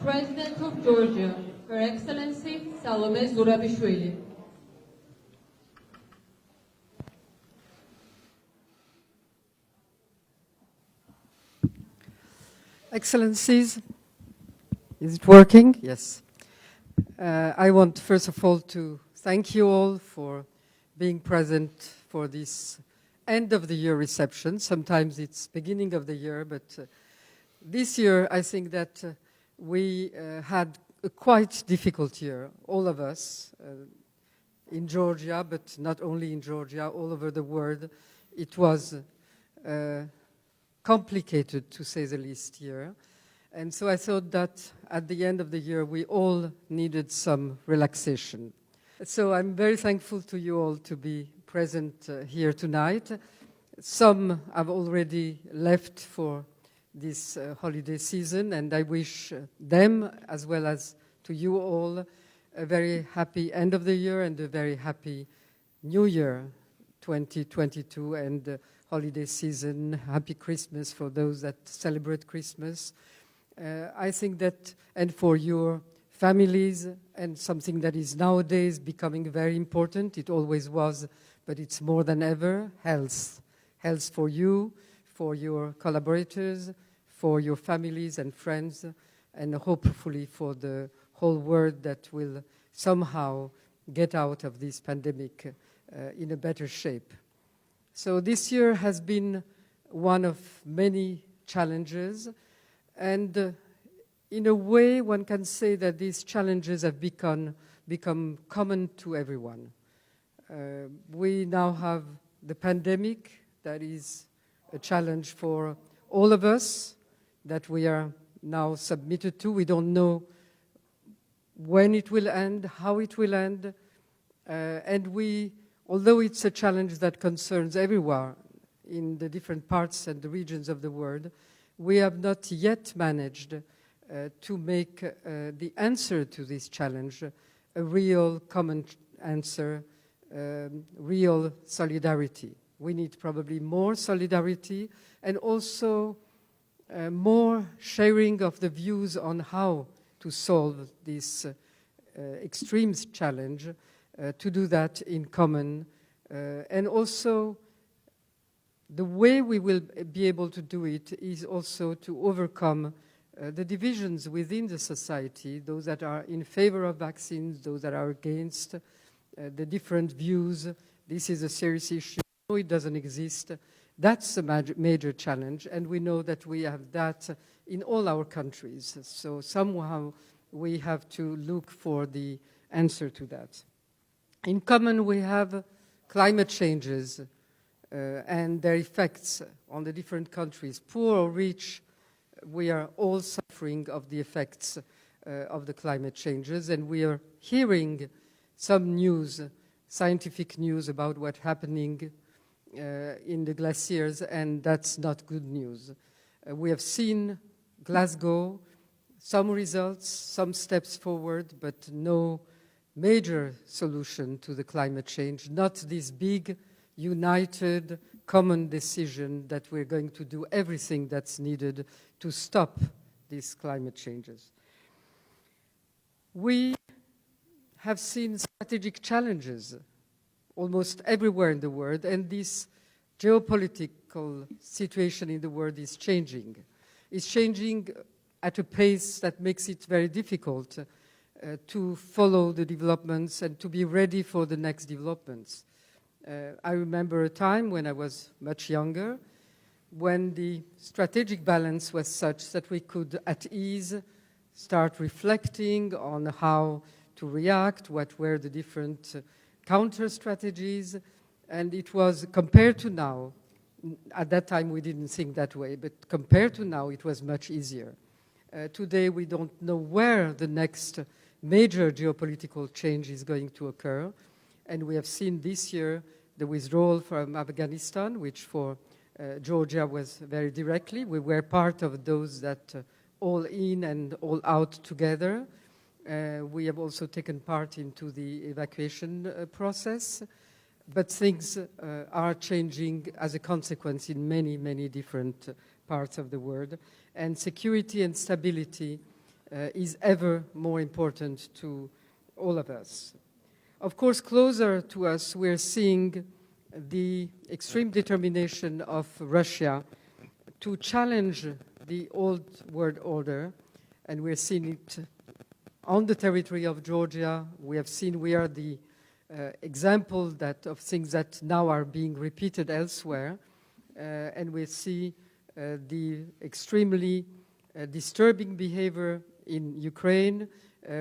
President of Georgia, Her Excellency Salome Zurabishvili. Excellencies, is it working? Yes. I want first of all to thank you all for being present for this end of the year reception. Sometimes it's beginning of the year, but this year I think that we had a quite difficult year, all of us, in Georgia, but not only in Georgia, all over the world. It was complicated, to say the least, year. And so I thought that at the end of the year, we all needed some relaxation. So I'm very thankful to you all to be present here tonight. Some have already left for this holiday season, and I wish them, as well as to you all, a very happy end of the year and a very happy New Year 2022 and holiday season. Happy Christmas for those that celebrate Christmas. I think that, and for your families, and something that is nowadays becoming very important, it always was, but it's more than ever, health. Health for you, for your collaborators, for your families and friends, and hopefully for the whole world that will somehow get out of this pandemic in a better shape. So this year has been one of many challenges, and in a way one can say that these challenges have become common to everyone. We now have the pandemic that is a challenge for all of us that we are now submitted to. We don't know when it will end, how it will end, and although it's a challenge that concerns everyone in the different parts and the regions of the world, we have not yet managed to make the answer to this challenge a real common answer, real solidarity. We need probably more solidarity and also more sharing of the views on how to solve this extreme challenge, to do that in common, and also the way we will be able to do it is also to overcome the divisions within the society, those that are in favor of vaccines, those that are against, the different views. This is a serious issue. No, it doesn't exist. That's a major challenge, and we know that we have that in all our countries. So somehow we have to look for the answer to that. In common, we have climate changes and their effects on the different countries. Poor or rich, we are all suffering of the effects of the climate changes, and we are hearing some news, scientific news about what's happening in the glaciers, and that's not good news. We have seen Glasgow, some results, some steps forward, but no major solution to the climate change, not this big, united, common decision that we're going to do everything that's needed to stop these climate changes. We have seen strategic challenges almost everywhere in the world, and this geopolitical situation in the world is changing. It's changing at a pace that makes it very difficult to follow the developments and to be ready for the next developments. I remember a time when I was much younger, when the strategic balance was such that we could at ease start reflecting on how to react, what were the different counter strategies, and it was, compared to now, at that time we didn't think that way, but compared to now it was much easier. Today we don't know where the next major geopolitical change is going to occur, and we have seen this year the withdrawal from Afghanistan, which for Georgia was very directly. We were part of those that all in and all out together. We have also taken part into the evacuation process, but things are changing as a consequence in many, many different parts of the world. And security and stability is ever more important to all of us. Of course, closer to us, we're seeing the extreme determination of Russia to challenge the old world order, and we're seeing it on the territory of Georgia. We have seen we are the example of things that now are being repeated elsewhere, and we see the extremely disturbing behavior in Ukraine.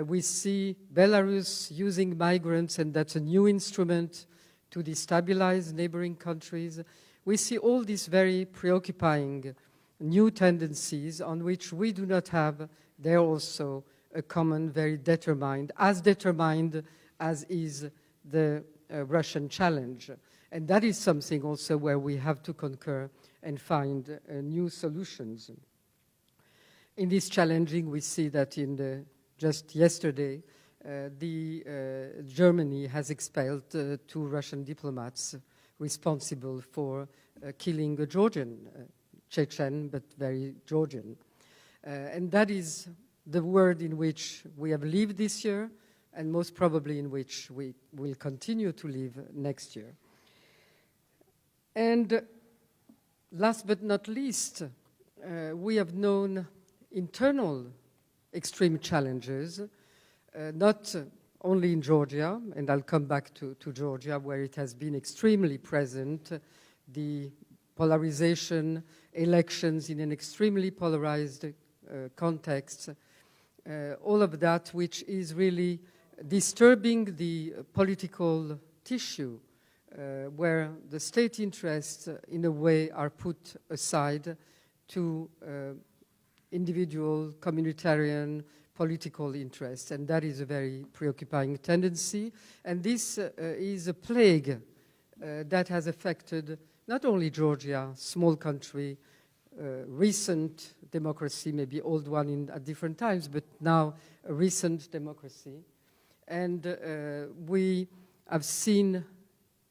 We see Belarus using migrants, and that's a new instrument to destabilize neighboring countries. We see all these very preoccupying new tendencies on which we do not have there also a common, very determined as is the Russian challenge. And that is something also where we have to concur and find new solutions. In this challenging, we see that just yesterday, Germany has expelled 2 Russian diplomats responsible for killing a Georgian, Chechen, but very Georgian. And that is the world in which we have lived this year, and most probably in which we will continue to live next year. And last but not least, we have known internal extreme challenges, not only in Georgia, and I'll come back to Georgia, where it has been extremely present, the polarization, elections in an extremely polarized context, all of that which is really disturbing the political tissue, where the state interests, in a way, are put aside to individual, communitarian, political interests, and that is a very preoccupying tendency. And this is a plague that has affected not only Georgia, small country, recent democracy, maybe old one at different times, but now a recent democracy. And we have seen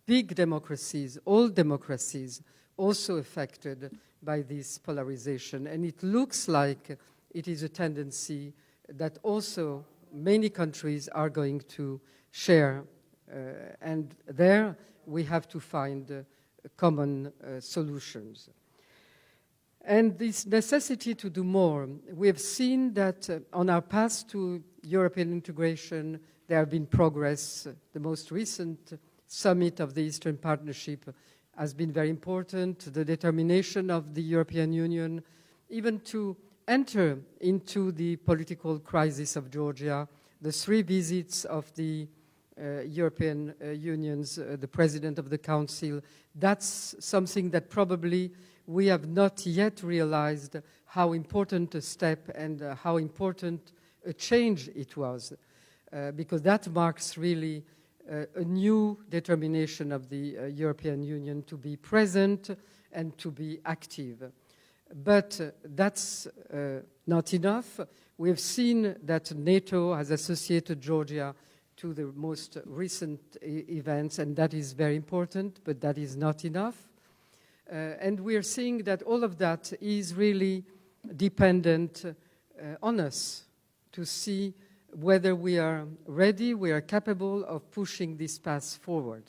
big democracies, old democracies, also affected by this polarization. And it looks like it is a tendency that also many countries are going to share. And there we have to find common solutions. And this necessity to do more, we have seen that on our path to European integration, there have been progress. The most recent summit of the Eastern Partnership has been very important. The determination of the European Union, even to enter into the political crisis of Georgia, the 3 visits of the European Union's, the President of the Council, that's something that probably we have not yet realized how important a step and how important a change it was, because that marks really a new determination of the European Union to be present and to be active. But that's not enough. We have seen that NATO has associated Georgia to the most recent events, and that is very important, but that is not enough. And we are seeing that all of that is really dependent on us to see whether we are ready, we are capable of pushing this path forward.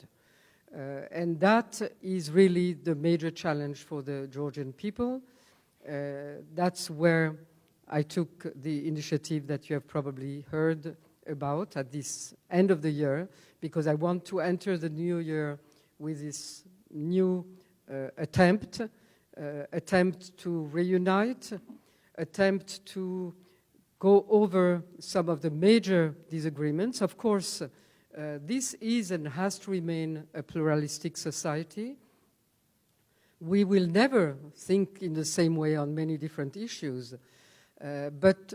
And that is really the major challenge for the Georgian people. That's where I took the initiative that you have probably heard about at this end of the year, because I want to enter the new year with this new attempt to reunite, attempt to go over some of the major disagreements. Of course, this is and has to remain a pluralistic society. We will never think in the same way on many different issues, but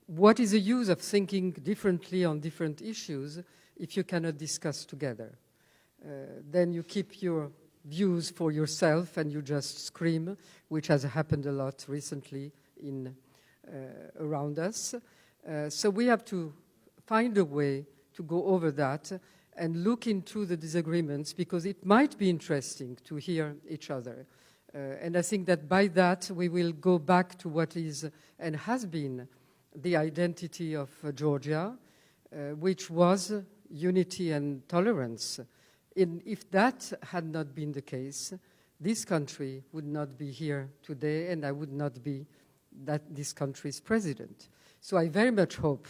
what is the use of thinking differently on different issues if you cannot discuss together? Then you keep your views for yourself and you just scream, which has happened a lot recently around us. So we have to find a way to go over that and look into the disagreements, because it might be interesting to hear each other. And I think that by that we will go back to what is and has been the identity of Georgia, which was unity and tolerance. If that had not been the case, this country would not be here today, and I would not be this country's president. So I very much hope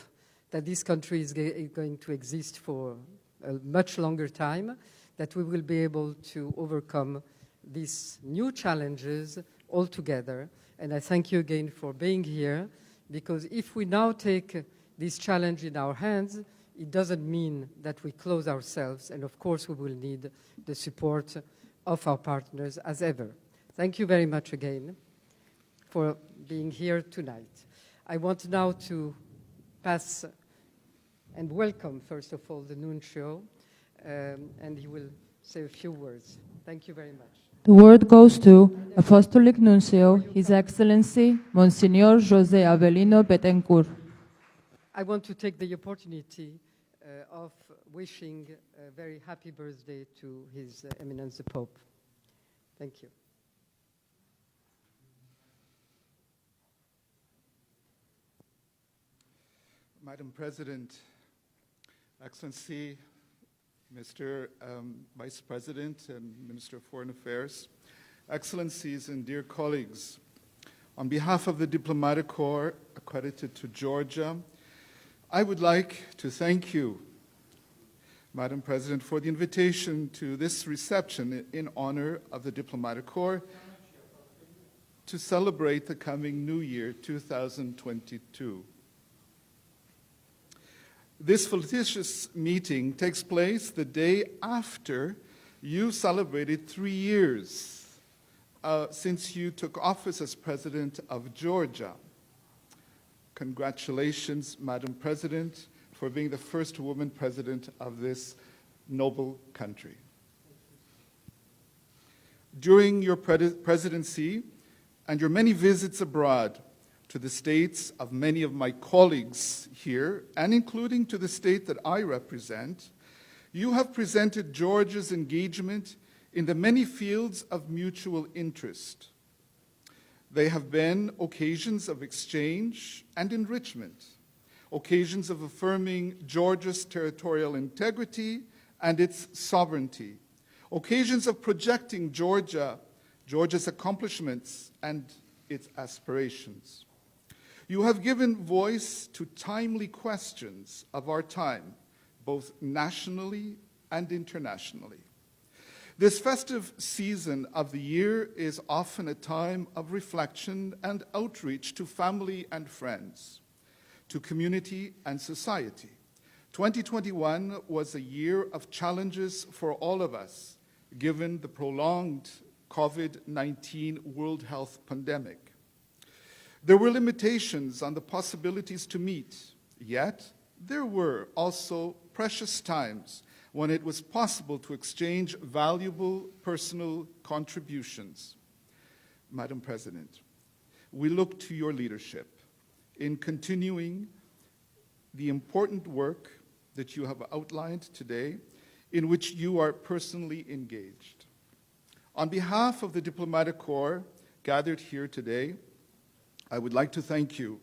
that this country is going to exist for a much longer time, that we will be able to overcome these new challenges all together. And I thank you again for being here, because if we now take this challenge in our hands, it doesn't mean that we close ourselves, and of course we will need the support of our partners as ever. Thank you very much again for being here tonight. I want now to pass and welcome, first of all, the Nuncio, and he will say a few words. Thank you very much. The word goes to Apostolic Nuncio, His Excellency, Monsignor José Avelino Betancourt. I want to take the opportunity of wishing a very happy birthday to His Eminence the Pope. Thank you. Madam President, Excellency, Mr. Vice President and Minister of Foreign Affairs, Excellencies and dear colleagues, on behalf of the Diplomatic Corps accredited to Georgia, I would like to thank you, Madam President, for the invitation to this reception in honor of the Diplomatic Corps to celebrate the coming New Year 2022. This felicitous meeting takes place the day after you celebrated 3 years since you took office as President of Georgia. Congratulations, Madam President, for being the first woman president of this noble country. During your presidency and your many visits abroad to the states of many of my colleagues here, and including to the state that I represent, you have presented Georgia's engagement in the many fields of mutual interest. They have been occasions of exchange and enrichment, occasions of affirming Georgia's territorial integrity and its sovereignty, occasions of projecting Georgia's accomplishments and its aspirations. You have given voice to timely questions of our time, both nationally and internationally. This festive season of the year is often a time of reflection and outreach to family and friends, to community and society. 2021 was a year of challenges for all of us, given the prolonged COVID-19 World Health pandemic. There were limitations on the possibilities to meet, yet there were also precious times when it was possible to exchange valuable personal contributions. Madam President, we look to your leadership in continuing the important work that you have outlined today, in which you are personally engaged. On behalf of the Diplomatic Corps gathered here today, I would like to thank you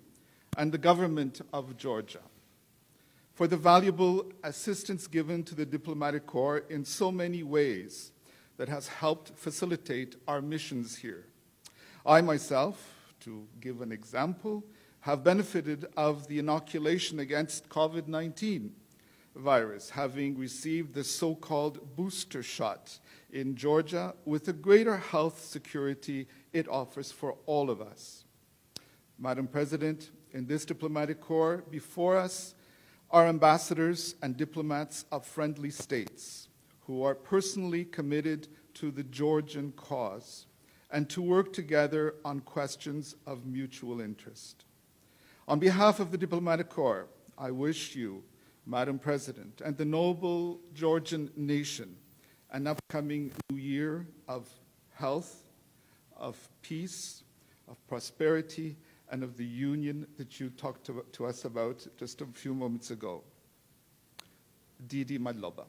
and the government of Georgia for the valuable assistance given to the Diplomatic Corps in so many ways that has helped facilitate our missions here. I myself, to give an example, have benefited of the inoculation against COVID-19 virus, having received the so-called booster shot in Georgia with the greater health security it offers for all of us. Madam President, in this Diplomatic Corps before us are ambassadors and diplomats of friendly states who are personally committed to the Georgian cause and to work together on questions of mutual interest. On behalf of the Diplomatic Corps, I wish you, Madam President, and the noble Georgian nation an upcoming new year of health, of peace, of prosperity, and of the union that you talked to us about just a few moments ago. Didi Madloba.